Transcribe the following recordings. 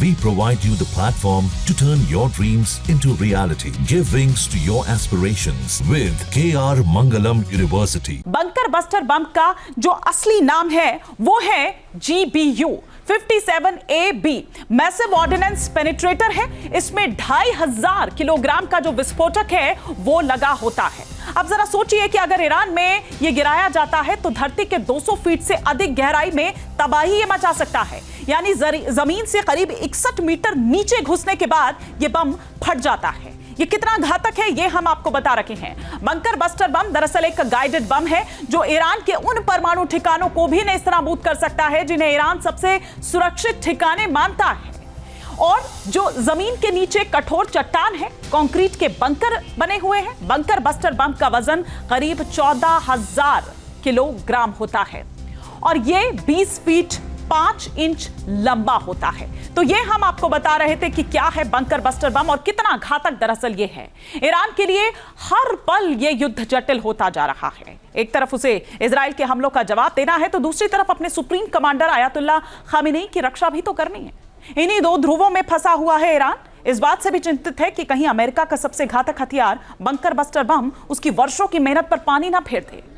We provide you the platform to turn your dreams into reality. Give wings to your aspirations with KR Mangalam University. Bunker buster bomb का जो असली नाम है वो है GBU 57AB। Massive ordnance penetrator है। इसमें 2500 kilogram का जो विस्फोटक है वो लगा होता है। अब जरा सोचिए कि अगर ईरान में ये गिराया जाता है तो धरती के 200 फीट से अधिक गहराई में तबाही ये मचा सकता है। यानी जमीन से करीब 61 मीटर नीचे घुसने के बाद ये बम फट जाता है। ये कितना घातक है ये हम आपको बता रखे हैं। बंकर बस्टर बम दरअसल एक गाइडेड बम है जो ईरान के उन परमाणु ठिकानों को भी नेस्तनाबूद कर सकता है जिन्हें ईरान सबसे सुरक्षित ठिकाने मानता है। और जो जमीन के नीचे कठोर चट्टान है, कंक्रीट के बंकर बने हुए हैं। बंकर बस्टर बम का वजन करीब 14,000 किलोग्राम होता है और ये 20 फीट 5 इंच लंबा होता है। तो ये हम आपको बता रहे थे कि क्या है बंकर बस्टर बम और कितना घातक दरअसल ये है। ईरान के लिए हर पल ये युद्ध जटिल होता जा रहा है। एक तरफ उसे इजराइल के हमलों का जवाब देना है तो दूसरी तरफ अपने सुप्रीम कमांडर आयतुल्लाह खामेनी की रक्षा भी तो करनी है। इन्हीं दो ध्रुवों में फंसा हुआ है ईरान। इस बात से भी चिंतित है कि कहीं अमेरिका का सबसे घातक हथियार बंकर बस्टर बम उसकी वर्षों की मेहनत पर पानी ना फेर दे।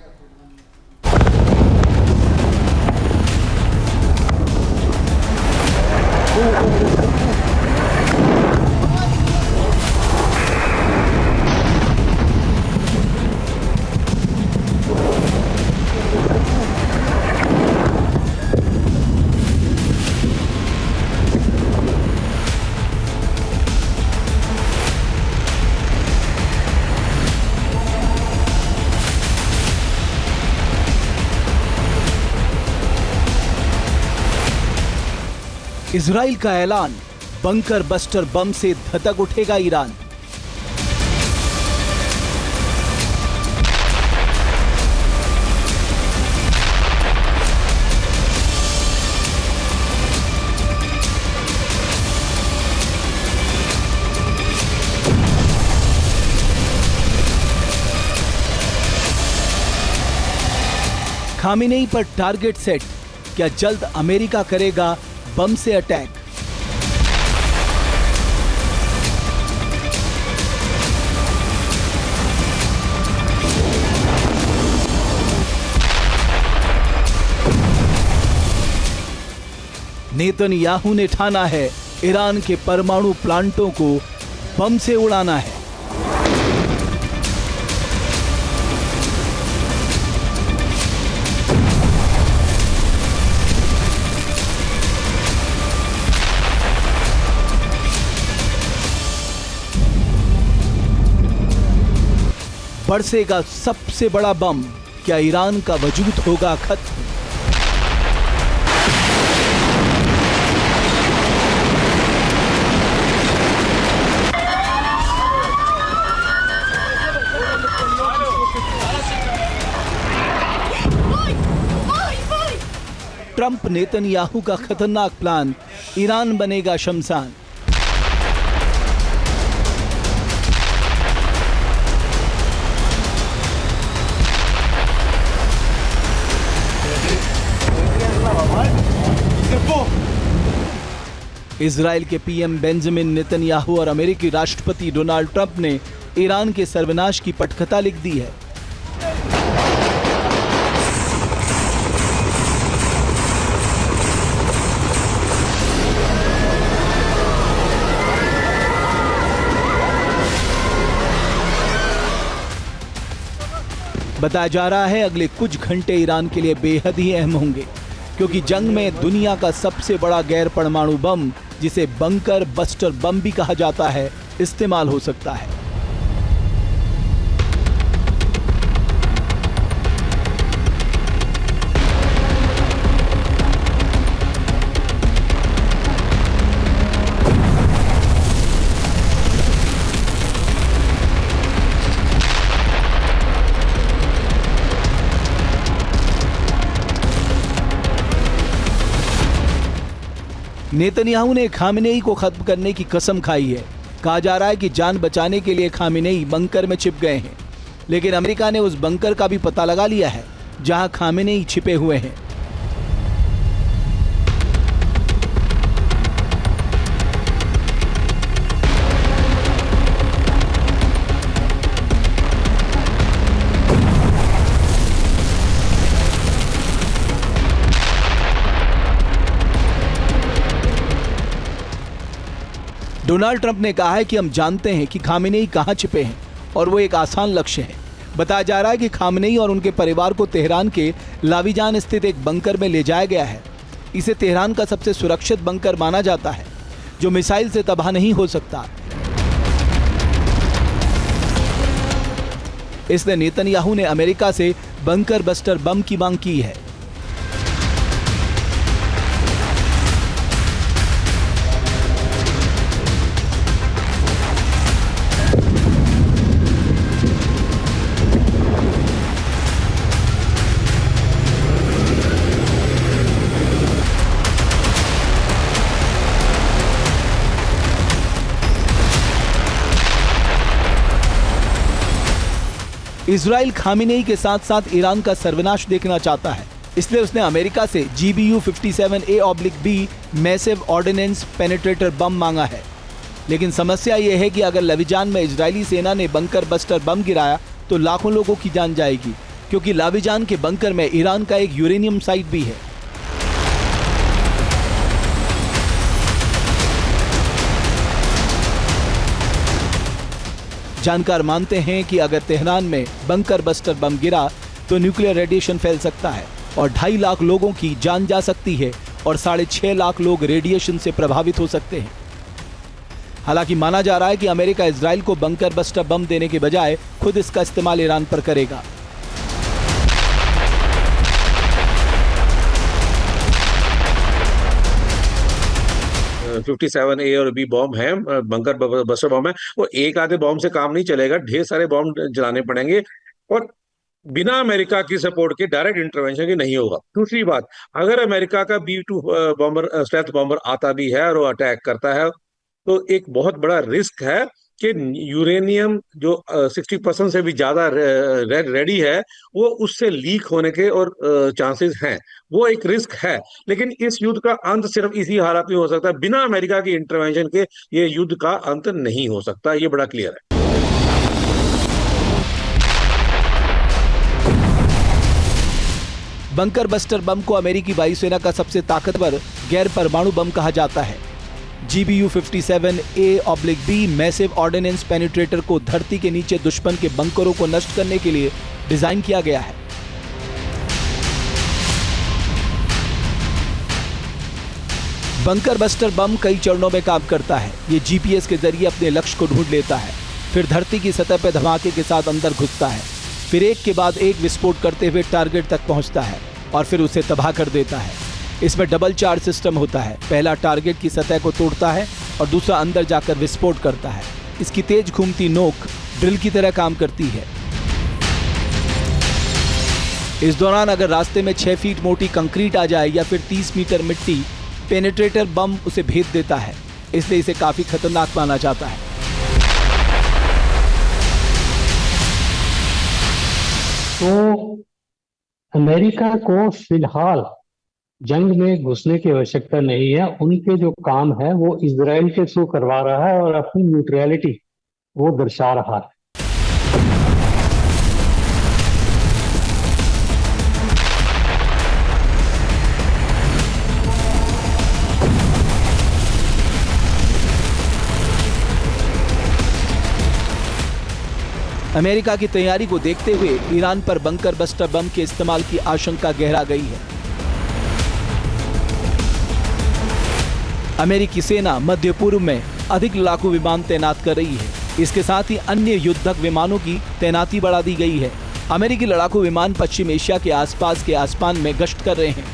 इजराइल का ऐलान, बंकर बस्टर बम से धधक उठेगा ईरान। खामेनेई पर टारगेट सेट, क्या जल्द अमेरिका करेगा बम से अटैक? नेतन्याहू ने ठाना है ईरान के परमाणु प्लांटों को बम से उड़ाना है। बरसेगा सबसे बड़ा बम, क्या ईरान का वजूद होगा खत्म? ट्रंप नेतन्याहू का खतरनाक प्लान, ईरान बनेगा शमशान। इजराइल के पीएम बेंजामिन नेतन्याहू और अमेरिकी राष्ट्रपति डोनाल्ड ट्रंप ने ईरान के सर्वनाश की पटकथा लिख दी है। बताया जा रहा है अगले कुछ घंटे ईरान के लिए बेहद ही अहम होंगे, क्योंकि जंग में दुनिया का सबसे बड़ा गैर परमाणु बम, जिसे बंकर बस्टर बम भी कहा जाता है, इस्तेमाल हो सकता है। नेतन्याहू ने खामेनेई को खत्म करने की कसम खाई है। कहा जा रहा है कि जान बचाने के लिए खामेनेई बंकर में छिप गए हैं, लेकिन अमेरिका ने उस बंकर का भी पता लगा लिया है जहां खामेनेई छिपे हुए हैं। डोनाल्ड ट्रंप ने कहा है कि हम जानते हैं कि खामेनेई कहां छिपे हैं और वो एक आसान लक्ष्य है। बताया जा रहा है कि खामेनेई और उनके परिवार को तेहरान के लाविजान स्थित एक बंकर में ले जाया गया है। इसे तेहरान का सबसे सुरक्षित बंकर माना जाता है, जो मिसाइल से तबाह नहीं हो सकता। इसलिए नेतन्याहू ने अमेरिका से बंकर बस्टर बम की मांग की है। इजराइल खामेनेई के साथ साथ ईरान का सर्वनाश देखना चाहता है, इसलिए उसने अमेरिका से GBU-57A/B मैसिव ऑर्डिनेंस पेनिट्रेटर बम मांगा है। लेकिन समस्या यह है कि अगर लाविजान में इजरायली सेना ने बंकर बस्टर बम गिराया तो लाखों लोगों की जान जाएगी, क्योंकि लाविजान के बंकर में ईरान का एक यूरेनियम साइट भी है। जानकार मानते हैं कि अगर तेहरान में बंकर बस्टर बम गिरा तो न्यूक्लियर रेडिएशन फैल सकता है और 2.5 लाख लोगों की जान जा सकती है और 6.5 लाख लोग रेडिएशन से प्रभावित हो सकते हैं। हालांकि माना जा रहा है कि अमेरिका इजराइल को बंकर बस्टर बम देने के बजाय खुद इसका इस्तेमाल ईरान पर करेगा। $57A और B बॉम्ब है, बंकर बस्टर बॉम्ब है। वो एक आधे बॉम्ब से काम नहीं चलेगा, ढेर सारे बॉम्ब जलाने पड़ेंगे और बिना अमेरिका की सपोर्ट के डायरेक्ट इंटरवेंशन की नहीं होगा। दूसरी बात, अगर अमेरिका का B-2 बॉम्बर स्टेल्थ बॉम्बर आता भी है और वो अटैक करता है तो एक बहुत बड़ा रिस्क है कि यूरेनियम जो 60% से भी ज्यादा रेडी है वो उससे लीक होने के और चांसेस हैं। वो एक रिस्क है, लेकिन इस युद्ध का अंत सिर्फ इसी हालत में हो सकता है। बिना अमेरिका की इंटरवेंशन के ये युद्ध का अंत नहीं हो सकता, ये बड़ा क्लियर है। बंकर बस्टर बम को अमेरिकी वायुसेना का सबसे ताकतवर गैर परमाणु बम कहा जाता है। GBU-57A/B मैसिव ऑर्डिनेंस पेनिट्रेटर को धरती के नीचे दुश्मन के बंकरों को नष्ट करने के लिए डिजाइन किया गया है। बंकर बस्टर बम कई चरणों में काम करता है। ये GPS के जरिए अपने लक्ष्य को ढूंढ लेता है, फिर धरती की सतह पर धमाके के साथ अंदर घुसता है, फिर एक के बाद एक विस्फोट करते हुए टारगेट तक पहुंचता है और फिर उसे तबाह कर देता है। इसमें डबल चार्ज सिस्टम होता है। पहला टारगेट की सतह को तोड़ता है और दूसरा अंदर जाकर विस्फोट करता है। इसकी तेज घूमती नोक ड्रिल की तरह काम करती है। इस दौरान अगर रास्ते में 6 फीट मोटी कंक्रीट आ जाए या फिर 30 मीटर मिट्टी, पेनिट्रेटर बम उसे भेद देता है, इसलिए इसे काफी खतरनाक माना जाता है। तो अमेरिका को फिलहाल जंग में घुसने की आवश्यकता नहीं है। उनके जो काम है वो इजराइल के थ्रू करवा रहा है और अपनी न्यूट्रलिटी वो दर्शा रहा है। अमेरिका की तैयारी को देखते हुए ईरान पर बंकर बस्टर बम के इस्तेमाल की आशंका गहरा गई है। अमेरिकी सेना मध्य पूर्व में अधिक लड़ाकू विमान तैनात कर रही है। इसके साथ ही अन्य युद्धक विमानों की तैनाती बढ़ा दी गई है। अमेरिकी लड़ाकू विमान पश्चिम एशिया के आसपास के आसमान में गश्त कर रहे हैं।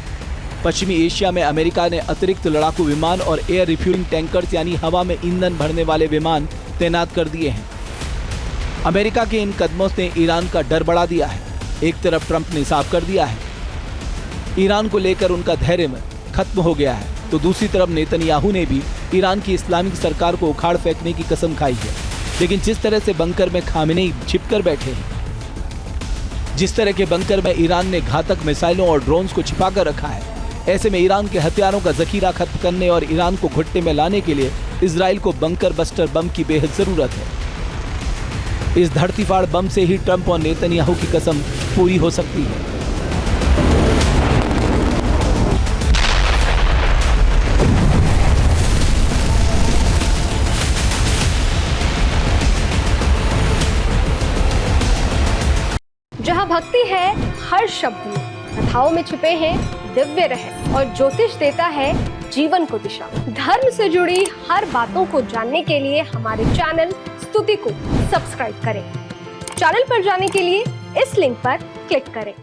पश्चिमी एशिया में अमेरिका ने अतिरिक्त लड़ाकू विमान और एयर रिफ्यूलिंग टैंकर्स यानी हवा में ईंधन भरने वाले विमान तैनात कर दिए हैं। अमेरिका के इन कदमों ने ईरान का डर बढ़ा दिया है। एक तरफ ट्रंप ने साफ कर दिया है ईरान को लेकर उनका धैर्य खत्म हो गया है, तो दूसरी तरफ नेतन्याहू ने भी ईरान की इस्लामिक सरकार को उखाड़ फेंकने की कसम खाई है। लेकिन जिस तरह से बंकर में खामेनेई छिपकर बैठे हैं, जिस तरह के बंकर में ईरान ने घातक मिसाइलों और ड्रोन्स को छिपा कर रखा है, ऐसे में ईरान के हथियारों का जखीरा खत्म करने और ईरान को घुट्टे में लाने के लिए इजराइल को बंकर बस्टर बम की बेहद जरूरत है। इस धरतीफाड़ बम से ही ट्रंप और नेतन्याहू की कसम पूरी हो सकती है। जहाँ भक्ति है हर शब्द में, कथाओं में छुपे हैं दिव्य रहस्य और ज्योतिष देता है जीवन को दिशा। धर्म से जुड़ी हर बातों को जानने के लिए हमारे चैनल स्तुति को सब्सक्राइब करें। चैनल पर जाने के लिए इस लिंक पर क्लिक करें।